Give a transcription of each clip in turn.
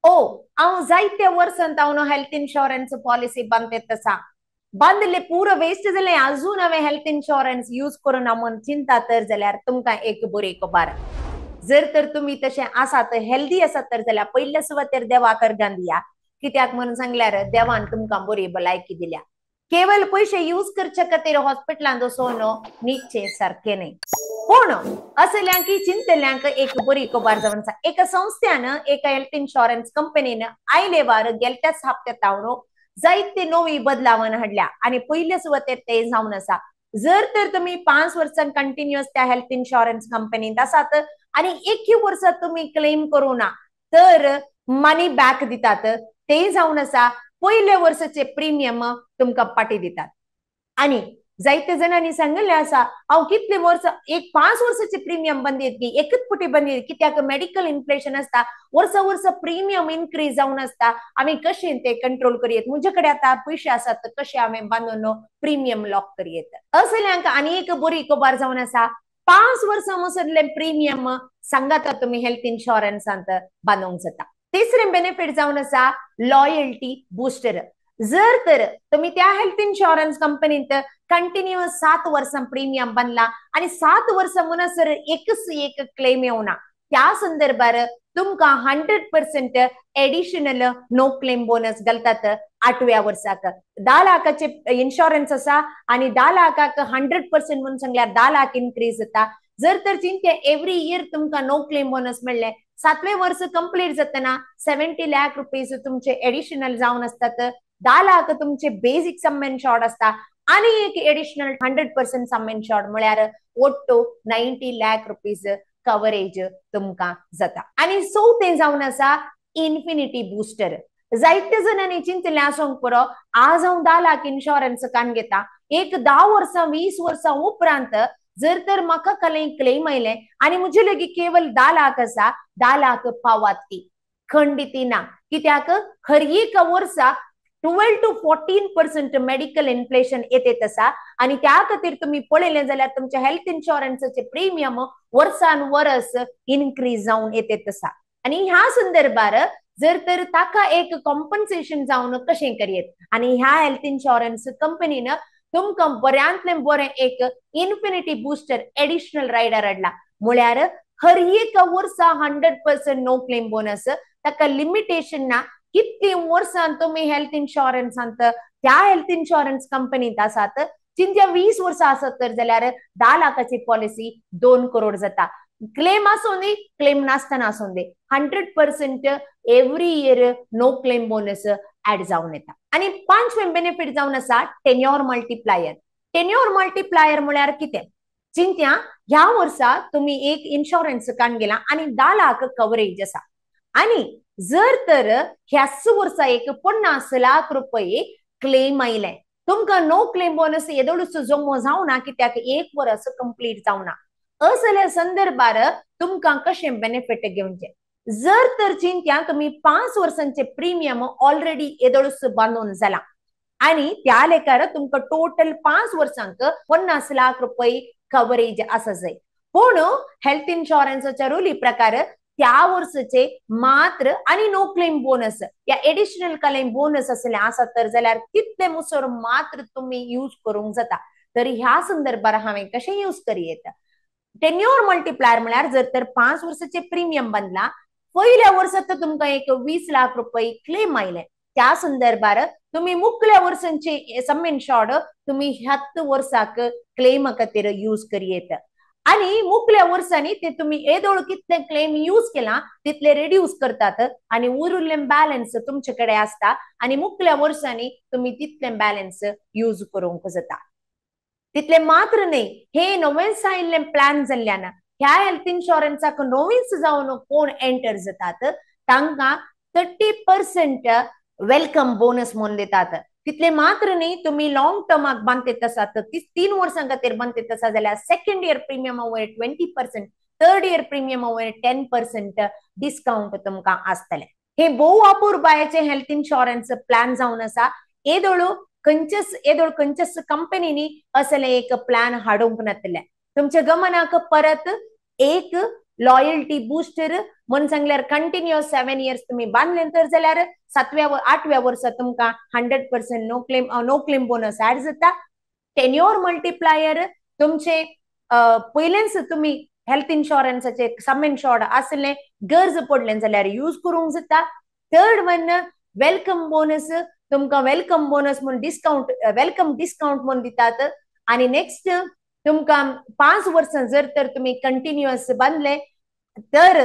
ओ हांव जायते वर्सान हांव हेल्थ इन्शुरन्स पॉलिसी बांदते तसा बांदले पूरा वेस्ट जालें अजून हांवें हेल्थ इन्शुरन्स यूज करून म्हण चिंता तर जाल्यार तुमकां एक बरी खबर जर तर तुम्ही तसे आसात हेल्दी आसात तर जाल्यार पयले सुवातेर देवाक अर्घां दिया कित्याक म्हणून सांगल्यार देवान तुमकां बरी भलायकी दिल्या केवळ पैसे यूज करचे खातीर हॉस्पिटलांत वचोन न्हिदचे सारखे नाही पूण असल्यांक चिंतल्यांक एक बरी खबर जावन आसा एका संस्थेन एका हेल्थ इन्शुरन्स कंपनीन आयले वार गेलत्याच हप्त्यात हांव जायते नवी बदलावन हाडल्या आणि पयले सुवातेर ते जावन आसा जर तर तुम्ही 5 वर्सां कंटिन्युअस त्या हेल्थ इन्शुरन्स कंपनीत आसात आणि एकही वर्सात तुम्ही क्लेम करू ना तर मनी बॅक दितात ते जावन आसा पयले वर्साचे प्रीमियम तुमकां पाटी दितात आणि जायते जणांनी सांगिल्लें आसा हांव कितले वर्स एक 5 वर्साचे प्रीमियम बंदयत की एकच फुटी बंदयत कित्याक मेडिकल इन्फ्लेशन आसता वर्सा वर्सा प्रीमियम इन्क्रीज जावन आसता आमी कशें ते कंट्रोल करयत म्हजे कडेन आतां पयशे आसात तर कशें हांवें बांदून प्रीमियम लॉक करयत असल्यांक आनी एक बरी खबर जावन आसा 5 वर्सां मसरले प्रीमियम सांगात तुम्ही हेल्थ इन्शुरन्सांत बांदूंक जाता तिसरें बेनिफिट जावन आसा लॉयल्टी बुस्टर जर तर तुम्ही त्या हेल्थ इन्शुरन्स कंपनीत कंटिन्युअस 7 वर्सां प्रीमियम बांधला आणि 7 वर्सां म्हणसर एकच एक क्लेम येवना त्या संदर्भात तुमकां 100% एडिशनल नो क्लेम बोनस घालतात 8व्या वर्साक 10 लाखाचे इन्शुरन्स आसा आणि 10 लाखाक 100% म्हणून सांगल्यार 10 लाख इन्क्रीज जाता जर तर चिंते एव्हरी इयर तुमकां नो क्लेम बोनस मेळ्ळे 7वें वर्स कंप्लीट जातना 70 लाख रुपीज तुमचे एडिशनल जावन असतात 10 लाख तुमचे बेसिक सम इन्शॉर्ड असता आणि एक एडिशनल 100% सम इन्शॉर्ड म्हळ्यार ओट्टो 90 लाख रुपीज कवरेज तुमकां जाता आणि चवथें जावन आसा इन्फिनिटी बुस्टर जायते जणांनी चिंतलें आसूंक पुरो आज हांव 10 लाख इन्शुरन्स कान घेता एक 10 वर्सां 20 वर्सां उपरांत जर तर म्हाका कसलेंय क्लेम आयलें आणि म्हजे लेगीत केवळ 10 लाख आसा 10 लाख पावात ती खंडिती ना कित्याक हर एक वर्सा 12 to 14% मेडिकल इन्फ्लेशन येते तसा आणि त्या खातीर तुम्ही पळयलें जाल्यार तुमच्या हेल्थ इन्शुरन्सचे प्रीमियम वर्सान वर्स इन्क्रीज जावन येते तसा आणि ह्या संदर्भात जर तर ताका एक कॉम्पन्सेशन जावन कशें करयत आणि ह्या हेल्थ इन्शुरन्स कंपनीन तुमकां बऱ्यांतलें बरें एक इन्फिनिटी बुस्टर एडिशनल रायडर हाडला म्हळ्यार हर एक वर्सा 100% नो क्लेम बोनस ताका लिमिटेशन ना कितली वर्सां तुम्ही हेल्थ इन्शुरन्सांत त्या हेल्थ इन्शुरन्स कंपनीत आसात चिंत्या 20 वर्सां आसत तर जाल्यार 10 लाखाची पॉलिसी 2 करोड जाता क्लेम आसूं दी क्लेम नासतना आसूं दे 100% every year no claim bonus add जावन येता आणि 5वें बेनिफिट जावन आसा टेन्युअर मल्टीप्लायर म्हळ्यार कितें चिंत्या ह्या वर्सा तुम्ही एक इन्शुरन्स कान गेला आणि 10 लाख कवरेज आसा आणि जर तर ह्याच वर्सा एक 50 लाख रुपये क्लेम आयले तुमकां नो क्लेम बोनस येदोळूच जमो जावना कित्याक एक वर्स कंप्लीट जावना असल्या संदर्भात तुमकां कशें बेनिफिट घेवचें जर तर चिंत्या तुम्ही 5 वर्सांचे प्रीमियम ऑलरेडी येदोळूच बांदून जाला आणि त्या लेखार तुमकां टोटल 5 वर्सांक 50 लाख रुपये कवरेज आसा जाय पूण हेल्थ इन्शुरन्सच्या रुली प्रकार त्या वर्षाचे मात्र आणि नो क्लेम बोनस या एडिशनल क्लेम बोनस असले आसा तर जाल्यार कितले मुसर मात्र तुम्ही यूज करूंक जाता तर ह्या संदर्भात हांवें कशें यूज करीत टेन्युअर मल्टीप्लायर म्हळ्यार जर तर 5 वर्साचे प्रीमियम बांदला पहिल्या वर्सात तुमकां एक 20 लाख रुपये क्लेम आयले त्या संदर्भात तुम्ही मुखल्या वर्सांचे सम इन्शॉर्ड तुम्ही 7 वर्साक क्लेम खातीर यूज करीत आणि मुखल्या वर्सांनी ते तुम्ही येदोळ कितले क्लेम यूज केला तितले रिड्यूस करतात आणि उरले बॅलन्स तुमच्याकडे असता आणि मुखल्या वर्सांनी तुम्ही तितले बॅलन्स यूज करूंक जाता तितले मात्र नाही हे नवेंच आयिल्ले प्लॅन जाल्ल्यान ह्या हेल्थ इन्शुरन्साक नवीनच जावन कोण एंटर जातात तांकां 30% वेलकम बोनस म्हणून देतात तितले मात्र नाही तुम्ही लॉंग टर्माक बांदते आसात 3 वर्सां खातीर बांदते आसा जाल्यार सेकंड इयर प्रीमियम वयर 20% थर्ड इयर प्रीमियम वयर 10% डिस्काउंट तुमकां आसतले हे भोव अपूर्बायेचे हेल्थ इन्शुरन्स प्लॅन जावन आसा येदोळू खंयच्याच कंपनीनी असले एक प्लॅन हाडूंक नातले तुमच्या गमनाक परत एक लॉयल्टी बुस्टर म्हणून सांगल्यार कंटिन्युअस 7 इयर्स तुम्ही बांधले तर जाल्यार 7व्या व 8व्या वर्सा तुमका 100% नो क्लेम बोनस ऍड जाता. टेन्युअर मल्टीप्लायर तुमचे पयलेच तुम्ही हेल्थ इन्शुरन्साचे सम इन्शॉर्ड असले गरज पडले जाल्यार यूज करूंक जाता. थर्ड वन वेलकम बोनस तुमका वेलकम बोनस म्हणून डिस्काउंट वेलकम डिस्काउंट म्हणून दितात. आणि नेक्स्ट तुमका 5 वर्सां जर तर तुम्ही कंटिन्युअस बांधले तर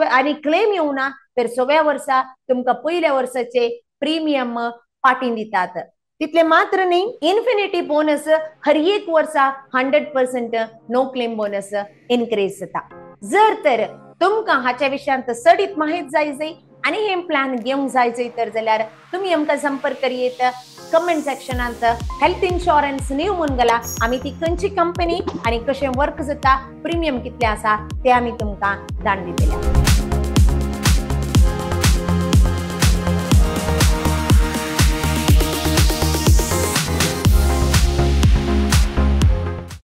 आणि क्लेम येऊ ना तर 6व्या वर्सा तुमका पहिल्या वर्षाचे प्रीमियम फाटीं दितात. तितले मात्र नाही, इन्फिनिटी बोनस हर एक वर्सा 100% नो क्लेम बोनस इनक्रीज जाता. जर तर तुमका हाच्या विशयांत सडीत माहित जाय आणि हे प्लॅन घेऊंक जाय तर जाल्यार तुम्ही आमकां संपर्क करियेत. कमेंट सेक्शनांत हेल्थ इन्शुरन्स न्यू म्हणून गेला आम्ही ती खंयची कंपनी आणि कशें वर्क जाता प्रीमियम कितले आसा ते आम्ही तुमकां धाडून दितले.